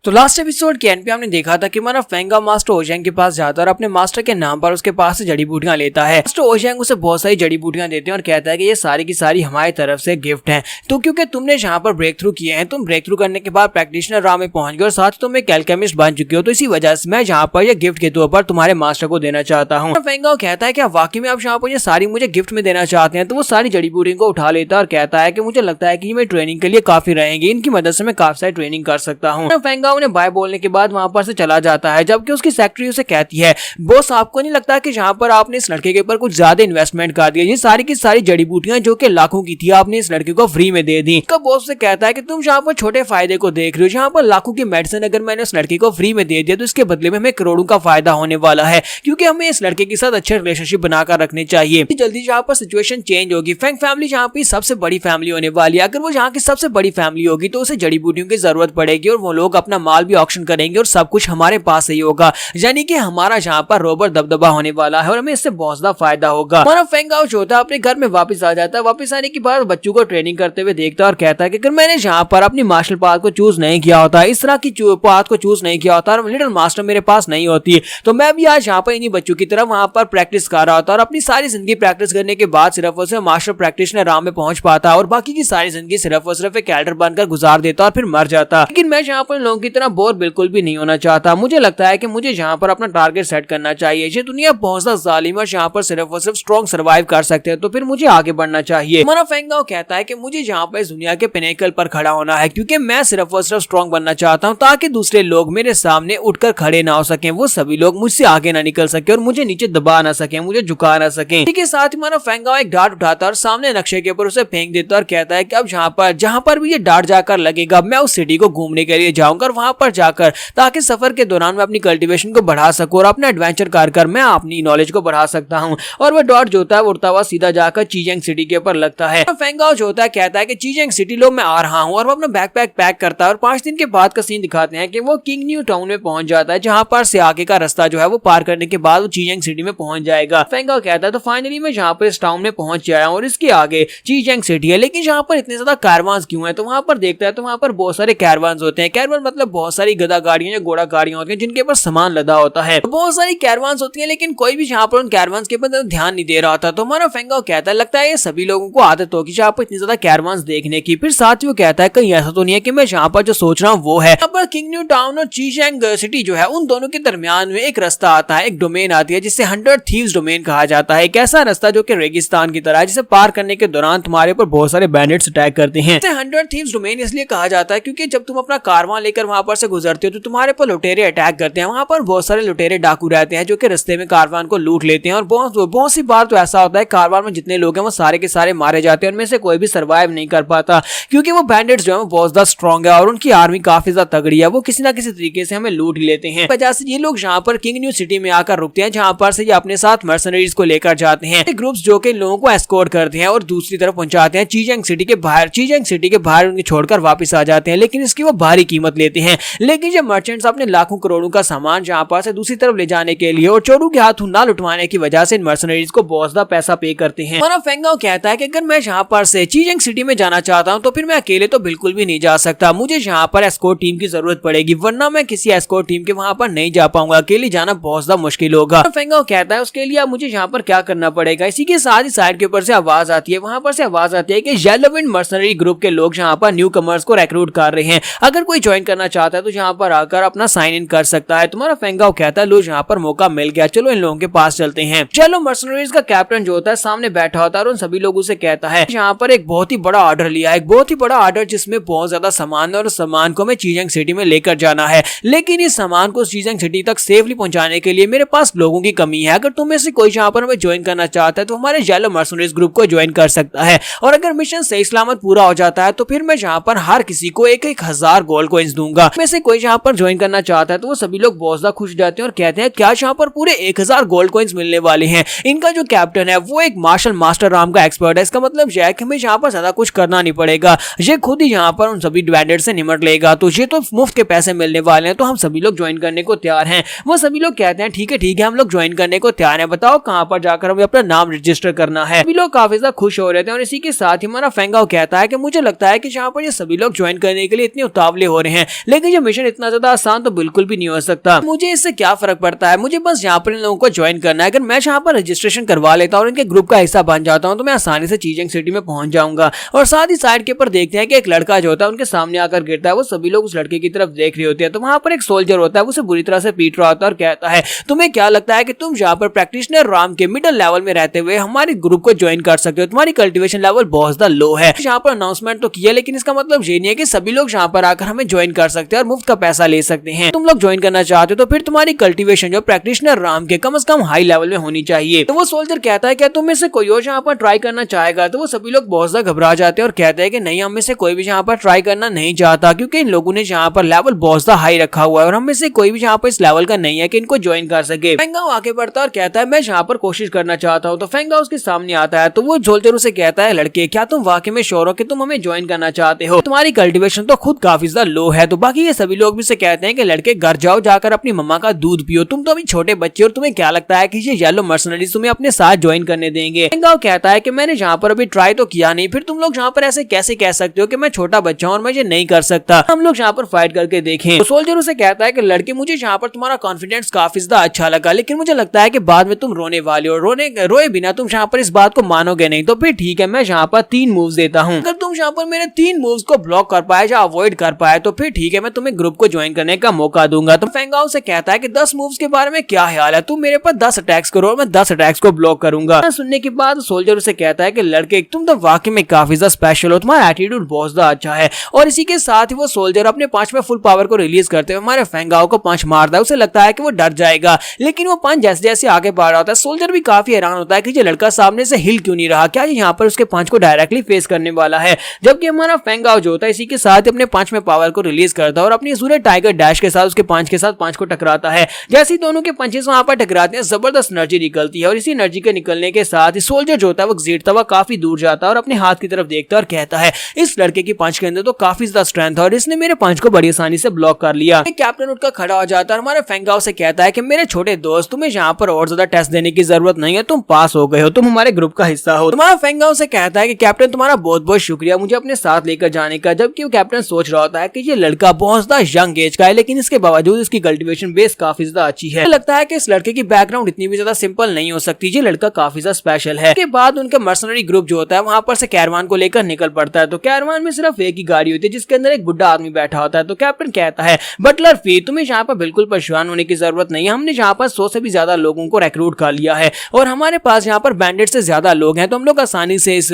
तो last episode के and पे हमने देखा था कि हमारा फेंगा मास्टर ओजेंग के पास जाता है और अपने मास्टर के नाम पर उसके पास से जड़ी बूटियां लेता है। मास्टर ओजेंग उसे बहुत सारी जड़ी बूटियां देते हैं और कहता है कि ये सारी की सारी हमारी तरफ से गिफ्ट हैं। तो क्योंकि तुमने जहाँ पर ब्रेक थ्रू किए हैं, तुम ब्रेक थ्रू करने के बाद प्रैक्टिशनर राह में पहुंच गए और साथ ही तुम एक एल्केमिस्ट बन चुके हो, तो इसी वजह से मैं जहाँ पर ये गिफ्ट के तौर पर तुम्हारे मास्टर को देना चाहता हूँ। फेंगा कहता है कि वाकई में आप यहाँ पर ये सारी मुझे गिफ्ट में देना चाहते हैं। तो वो सारी जड़ी बूटियों को उठा लेता है और कहता है कि मुझे लगता है कि मैं ट्रेनिंग के लिए काफी रहेंगी, इनकी मदद से मैं काफी सारी ट्रेनिंग कर सकता हूँ। फेंगा उन्हें बाय बोलने के बाद वहां पर से चला जाता है, जबकि उसकी सेक्रेटरी उसे कहती है, बॉस आपको नहीं लगता कि जहां पर आपने इस लड़के के ऊपर कुछ ज्यादा इन्वेस्टमेंट कर दिया, ये सारी की सारी जड़ी बूटियां जो कि लाखों की थी आपने इस लड़के को फ्री में दे दी। बॉस से कहता है कि तुम जहां पर छोटे फायदे को देख रहे हो, जहां पर लाखों की मेडिसिन अगर मैंने उस लड़के को फ्री में दे दिया तो इसके बदले में हमें करोड़ों का फायदा होने वाला है, क्योंकि हमें इस लड़के के साथ अच्छे रिलेशनशिप बनाकर रखने चाहिए। जल्दी जहां पर सिचुएशन चेंज होगी, फेंग फैमिली जहां पर सबसे बड़ी फैमिली होने वाली है, अगर वो जहां की सबसे बड़ी फैमिली होगी तो उसे जड़ी बूटियों की जरूरत पड़ेगी और वो लोग अपना माल भी ऑक्शन करेंगे और सब कुछ हमारे पास ही होगा, यानी कि हमारा जहां पर रोबर दबदबा होने वाला है और हमें इससे बहुत ज्यादा फायदा होगा। हमारा फेंगाओ होता है अपने घर में वापस आ जाता है। वापस आने के बाद बच्चों को ट्रेनिंग करते हुए देखता है और कहता है कि अगर मैंने जहां पर अपनी मार्शल पाथ को चूज नहीं किया होता, इस तरह की पाथ को चूज नहीं किया होता और लिटिल मास्टर मेरे पास नहीं होती, तो मैं भी आज यहाँ पर इन्हीं बच्चों की तरह वहां पर प्रैक्टिस कर रहा होता और अपनी सारी जिंदगी प्रैक्टिस करने के बाद सिर्फ और सिर्फ मास्टर प्रैक्टिशनर राह में पहुंच पाता और बाकी की सारी जिंदगी सिर्फ और सिर्फ एक एल्डर बनकर गुजार देता और फिर मर जाता। लेकिन मैं यहाँ पर लोगों की तरह बोर बिल्कुल भी नहीं होना चाहता। मुझे लगता है कि मुझे यहाँ पर अपना टारगेट सेट करना चाहिए। ये दुनिया बहुत ज्यादा जालिम है, यहाँ पर सिर्फ और सिर्फ स्ट्रॉन्ग सर्वाइव कर सकते हैं, तो फिर मुझे आगे बढ़ना चाहिए। हमारा फेंगाओ कहता है कि मुझे यहाँ पर इस दुनिया के पिनेकल पर खड़ा होना है, क्योंकि मैं सिर्फ और सिर्फ स्ट्रॉन्ग बनना चाहता हूँ ताकि दूसरे लोग मेरे सामने उठकर खड़े ना हो सके, वो सभी लोग मुझसे आगे ना निकल सके और मुझे नीचे दबा ना सके, मुझे झुका ना सके। ठीक है, साथ ही हमारा फेंगाओ एक डार्ट उठाता है और सामने नक्शे के ऊपर उसे फेंक देता और कहता है कि अब जहाँ पर भी ये डार्ट जाकर लगेगा मैं उस सिटी को घूमने के लिए जाऊंगा और वहां पर जाकर ताकि सफर के दौरान मैं अपनी कल्टीवेशन को बढ़ा सकूं और अपना एडवेंचर कर मैं अपनी नॉलेज को बढ़ा सकता हूं। और वो डॉट जो होता है उड़ता हुआ सीधा जाकर चीजेंग सिटी के ऊपर लगता है। फेंगाओ जो होता है कहता है कि चीजेंग सिटी लो मैं आ रहा हूं, और वो अपना बैकपैक पैक करता है और 5 दिन के बाद का सीन दिखाते हैं कि वो किंग न्यू टाउन में पहुंच जाता है, जहां पर से आगे का रास्ता जो है वो पार करने के बाद वो चीजेंग सिटी में पहुंच जाएगा। फेंगाओ कहता है तो फाइनली मैं जहां पर इस टाउन में पहुंच गया हूं और इसके आगे चीजेंग सिटी है, लेकिन जहां पर इतने ज्यादा कारवांस क्यों है? तो वहां पर देखता है तो वहां पर बहुत सारे कारवांस होते हैं। कारवान मतलब बहुत सारी गधा गाड़ियां या घोड़ा गाड़ियां होती हैं जिनके ऊपर सामान लदा होता है। बहुत सारी कैरवान्स होती हैं, लेकिन कोई भी यहाँ पर उन कैरवान्स के ऊपर ध्यान नहीं दे रहा था। तो हमारा फेंगाओ कहता है लगता है ये सभी लोगों को आदत होगी जहाँ पर इतनी ज्यादा कैरवान्स देखने की। फिर साथ ही वो कहता है कहीं ऐसा तो नहीं है कि मैं जहाँ पर जो सोच रहा हूँ वो है। यहाँ पर किंग न्यू टाउन और चीजेंग सिटी जो है उन दोनों के दरमियान में एक रास्ता आता है, एक डोमेन आती है जिसे 100 थीव्स डोमेन कहा जाता है। एक ऐसा रास्ता जो कि रेगिस्तान की तरह है, जिसे पार करने के दौरान तुम्हारे ऊपर बहुत सारे बैंडिट्स अटैक करते हैं। 100 थीव्स डोमेन इसलिए कहा जाता है क्योंकि जब तुम अपना कारवां लेकर वहां पर से गुजरते हो तो तुम्हारे पर लुटेरे अटैक करते हैं। वहां पर बहुत सारे लुटेरे डाकू रहते हैं जो कि रास्ते में कारवान को लूट लेते हैं और बहुत सी बार तो ऐसा होता है कारवान में जितने लोग हैं वो सारे के सारे मारे जाते हैं, उनमें से कोई भी सर्वाइव नहीं कर पाता, क्योंकि वो बैंडिट्स जो है वो बहुत ज्यादा स्ट्रॉन्ग है और उनकी आर्मी काफी ज्यादा तगड़ी है। वो किसी ना किसी तरीके से हमें लूट लेते हैं। वजह से ये लोग यहाँ पर किंग न्यू सिटी में आकर रुकते हैं, जहाँ पर से ये अपने साथ मर्सनरीज को लेकर जाते हैं, ग्रुप्स जो कि लोगों को एस्कॉर्ट करते हैं और दूसरी तरफ पहुंचाते हैं चीजेंग सिटी के बाहर। चीजेंग सिटी के बाहर उन्हें छोड़कर वापस आ जाते हैं, लेकिन इसकी वो भारी कीमत लेते हैं। लेकिन जब मर्चेंट्स अपने लाखों करोड़ों का सामान जहां पर से दूसरी तरफ ले जाने के लिए और चोरों के हाथों ना लुटवाने की वजह से इन मर्सनरीज को बहुत ज्यादा पैसा पे करते हैं। हमारा फेंगाओ कहता है कि अगर मैं यहाँ पर से चीजेंग सिटी में जाना चाहता हूँ तो फिर मैं अकेले तो बिल्कुल भी नहीं जा सकता, मुझे यहाँ पर एस्कॉर्ट टीम की जरूरत पड़ेगी, वरना मैं किसी एस्कॉर्ट टीम के वहां पर नहीं जा पाऊंगा, अकेले जाना बहुत ज्यादा मुश्किल होगा। फेंगाओ कहता है उसके लिए मुझे यहाँ पर क्या करना पड़ेगा। इसी के साथ ही साइड के ऊपर से आवाज आती है, वहां पर से आवाज आती है कि येलो विंड मर्सनरी ग्रुप के लोग यहाँ पर न्यू कमर्स को रिक्रूट कर रहे हैं, अगर कोई ज्वाइन करना चाहता है तो यहाँ पर आकर अपना साइन इन कर सकता है। तुम्हारा फेंगाओ कहता है लो यहाँ पर मौका मिल गया, चलो इन लोगों के पास चलते हैं। चलो मर्सनरीज का कैप्टन जो होता है सामने बैठा होता है और उन सभी लोगों से कहता है यहाँ पर एक बहुत ही बड़ा ऑर्डर लिया है, एक बहुत ही बड़ा ऑर्डर जिसमें बहुत ज्यादा सामान है और सामान को हमें चीजेंग सिटी में लेकर जाना है, लेकिन इस सामान को चीजेंग सिटी तक सेफली पहुंचाने के लिए मेरे पास लोगों की कमी है। अगर तुम में से कोई यहाँ पर हमें ज्वाइन करना चाहता है तो हमारे येलो मर्सनरीज ग्रुप को ज्वाइन कर सकता है, और अगर मिशन सही सलामत पूरा हो जाता है तो फिर मैं यहाँ पर हर किसी को 1,000 गोल्ड कॉइंस दूंगा। में से कोई यहाँ पर ज्वाइन करना चाहता है तो वो सभी लोग बहुत ज्यादा खुश जाते हैं और कहते हैं क्या यहाँ पर पूरे 1,000 गोल्ड कॉइंस मिलने वाले हैं। इनका जो कैप्टन है वो एक मार्शल मास्टर राम का एक्सपर्ट है, इसका मतलब यह है कि हमें यहाँ पर ज्यादा कुछ करना नहीं पड़ेगा, ये खुद ही यहाँ पर उन सभी बैंडिट्स से निपट लेगा, तो ये तो मुफ्त के पैसे मिलने वाले हैं, तो हम सभी लोग ज्वाइन करने को तैयार हैं। वो सभी लोग कहते हैं ठीक है हम लोग ज्वाइन करने को तैयार हैं, बताओ कहाँ पर जाकर हमें अपना नाम रजिस्टर करना है। सभी लोग काफी ज्यादा खुश हो रहे थे और इसी के साथ ही हमारा फेंगाओ कहता है कि मुझे लगता है कि यहाँ पर ये सभी लोग ज्वाइन करने के लिए इतने उतावले हो रहे हैं, लेकिन ये मिशन इतना ज्यादा आसान तो बिल्कुल भी नहीं हो सकता। मुझे इससे क्या फर्क पड़ता है, मुझे बस यहाँ पर इन लोगों को ज्वाइन करना है। अगर मैं यहाँ पर रजिस्ट्रेशन करवा लेता हूँ और इनके ग्रुप का हिस्सा बन जाता हूँ तो मैं आसानी से चीजेंग सिटी में पहुंच जाऊंगा। और साथ ही साइड के ऊपर देखते हैं कि एक लड़का जो होता है उनके सामने आकर गिरता है। वो सभी लोग उस लड़के की तरफ देख रहे होते हैं, तो वहां पर एक सोल्जर होता है, उसे बुरी तरह से पीट रहा होता है और कहता है तुम्हें क्या लगता है कि तुम यहाँ पर प्रैक्टिशनर राम के मिडिल लेवल में रहते हुए हमारे ग्रुप को ज्वाइन कर सकते हो? तुम्हारी कल्टीवेशन लेवल बहुत ज्यादा लो है। यहाँ पर अनाउंसमेंट तो किया, लेकिन इसका मतलब ये नहीं है कि सभी लोग यहाँ पर आकर हमें ज्वाइन कर सकते हैं और मुफ्त का पैसा ले सकते हैं। तुम लोग ज्वाइन करना चाहते हो तो फिर तुम्हारी कल्टीवेशन जो प्रैक्टिशनर राम के कम से कम हाई लेवल में होनी चाहिए। तो वो सोल्जर कहता है क्या तुम में से कोई और यहाँ पर ट्राई करना चाहेगा? तो वो सभी लोग बहुत ज्यादा घबरा जाते हैं और कहते हैं कि नहीं, हम में से कोई भी यहाँ पर ट्राई करना नहीं चाहता, क्योंकि इन लोगों ने यहाँ पर लेवल बहुत ज्यादा हाई रखा हुआ है और हम में से कोई भी यहाँ पर इस लेवल का नहीं है कि इनको ज्वाइन कर सके। फेंगाओ आगे बढ़ता है और कहता है मैं यहाँ पर कोशिश करना चाहता हूँ। तो फेंगाओ उसके सामने आता है, तो वो सोल्जर उसे कहता है लड़के क्या तुम वाकई में श्योर हो कि तुम हमें ज्वाइन करना चाहते हो? तुम्हारी कल्टीवेशन तो खुद काफी ज्यादा लो है। तो बाकी ये सभी लोग भी से कहते हैं कि लड़के घर जाओ, जाकर अपनी मम्मा का दूध पियो, तुम तो अभी छोटे बच्चे और तुम्हें क्या लगता है कि ये येलो मर्सनरीज तुम्हें अपने साथ ज्वाइन करने देंगे? फेंगाओ कहता है कि मैंने यहाँ पर अभी ट्राई तो किया नहीं, फिर तुम लोग यहाँ पर ऐसे कैसे कह सकते हो कि मैं छोटा बच्चा हूँ और मैं ये नहीं कर सकता? हम लोग यहाँ पर फाइट करके देखें। तो सोल्जर उसे कहता है कि लड़के मुझे यहाँ पर तुम्हारा कॉन्फिडेंस काफी ज्यादा अच्छा लगा, लेकिन मुझे लगता है कि बाद में तुम रोने वाले हो, रोए बिना तुम यहाँ पर इस बात को मानोगे नहीं। तो फिर ठीक है, मैं यहाँ पर 3 मूव्स देता हूँ। अगर तुम यहाँ पर मेरे 3 मूव्स को ब्लॉक कर पाए या अवॉइड कर पाए तो फिर ठीक है, मैं तुम्हें ग्रुप को ज्वाइन करने का मौका दूंगा। तो फेंगाओ से कहता है कि 10 मूव्स के बारे में क्या ख्याल है? तुम मेरे पर 10 अटैक्स करो और मैं 10 अटैक्स को ब्लॉक करूंगा। सुनने के बाद सोल्जर उसे कहता है कि लड़के तुम तो वाकई में काफी ज्यादा स्पेशल हो, तुम्हारा एटीट्यूड बहुत ज्यादा अच्छा है। और इसी के साथ ही वो सोल्जर अपने पंच में फुल पावर को रिलीज करते हुए हमारे फेंगाओ को पंच मारता है। उसे लगता है कि वो डर जाएगा, लेकिन वो पंच जैसे जैसे आगे बढ़ रहा होता है सोल्जर भी काफी हैरान होता है कि ये लड़का सामने से हिल क्यों नहीं रहा, क्या ये यहाँ पर उसके पंच को डायरेक्टली फेस करने वाला है? जबकि हमारा फेंगाओ जो होता है इसी के साथ अपने पंच में पावर को रिलीज करता है और अपनी सूर्य टाइगर डैश के साथ उसके पंच के साथ पंच को टकराता है। जैसे ही दोनों के पंचेस वहां पर टकराते हैं जबरदस्त एनर्जी निकलती है और इसी एनर्जी के निकलने के साथ ही सोल्जर जो होता है वो घसीटता हुआ काफी दूर जाता है और अपने हाथ की तरफ देखता है और कहता है इस लड़के की पंच के अंदर तो काफी ज्यादा स्ट्रेंथ है और इसने मेरे पंच को बड़ी आसानी से ब्लॉक कर लिया। कैप्टन उठकर खड़ा हो जाता है और हमारे फेंगाओ से कहता है कि मेरे छोटे दोस्त तुम्हें यहाँ पर और ज्यादा टेस्ट देने की जरूरत नहीं है, तुम पास हो गए हो, तुम हमारे ग्रुप का हिस्सा हो। तुम्हारा फेंगाओ से कहता है कि कैप्टन तुम्हारा बहुत बहुत शुक्रिया मुझे अपने साथ लेकर जाने का। जबकि वो कैप्टन सोच रहा होता है कि ये लड़का बहुत ज्यादा यंग एज का है, लेकिन इसके बावजूद इसकी कल्टीवेशन बेस काफी ज्यादा अच्छी है। लगता है कि इस लड़के की बैकग्राउंड इतनी भी ज्यादा सिंपल नहीं हो सकती, ये लड़का काफी ज्यादा स्पेशल है। उसके बाद उनका मर्सनरी ग्रुप जो होता है वहां पर से कैरवान को लेकर निकल पड़ता है। तो कैरवान में सिर्फ एक ही गाड़ी होती है जिसके अंदर एक बुढ़ा आदमी बैठा होता है। तो कैप्टन कहता है बटलर फी तुम्हें यहाँ पर बिल्कुल परेशान होने की जरूरत नहीं है, हमने यहाँ पर 100 से भी ज्यादा लोगों को रिक्रूट कर लिया है और हमारे पास यहाँ पर बैंडेड से ज्यादा लोग हैं, तो हम लोग आसानी से इस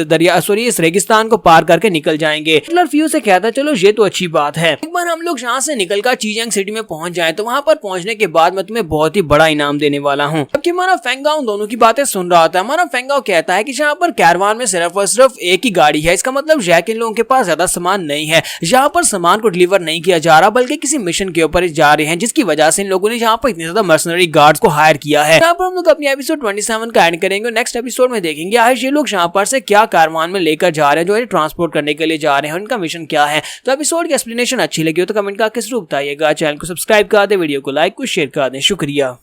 इस रेगिस्तान को पार करके निकल जाएंगे। बटलर फ्यू से कहता है चलो ये तो अच्छी बात है, एक बार हम लोग यहाँ से निकलकर चीजेंग सिटी में पहुंच जाए तो वहां पर पहुंचने के बाद मैं तुम्हें बहुत ही बड़ा इनाम देने वाला हूँ। जबकि हमारा फेंगाओ दोनों की बातें सुन रहा था। हमारा फेंगाओ कहता है कि यहाँ पर कैरवान में सिर्फ और सिर्फ एक ही गाड़ी है, इसका मतलब यह कि इन लोगों के पास ज्यादा सामान नहीं है, यहाँ पर सामान को डिलीवर नहीं किया जा रहा बल्कि किसी मिशन के ऊपर जा रहे हैं, जिसकी वजह से इन लोगों ने यहाँ पर इतने ज्यादा मर्सनरी गार्ड्स को हायर किया है। यहाँ पर हम लोग अपनी एपिसोड 27 का एंड करेंगे। नेक्स्ट एपिसोड में देखेंगे आज ये लोग यहाँ पर से क्या कारवान में लेकर जा रहे हैं, जो है ट्रांसपोर्ट करने के लिए जा रहे हैं, उनका मिशन क्या है। तो एपिसोड की एक्सप्लेनेशन अच्छी लगी हो तो कमेंट करके जरूर बताइएगा। चैनल को सब्सक्राइब कर दे, वीडियो को लाइक को शेयर कर दें। शुक्रिया।